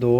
2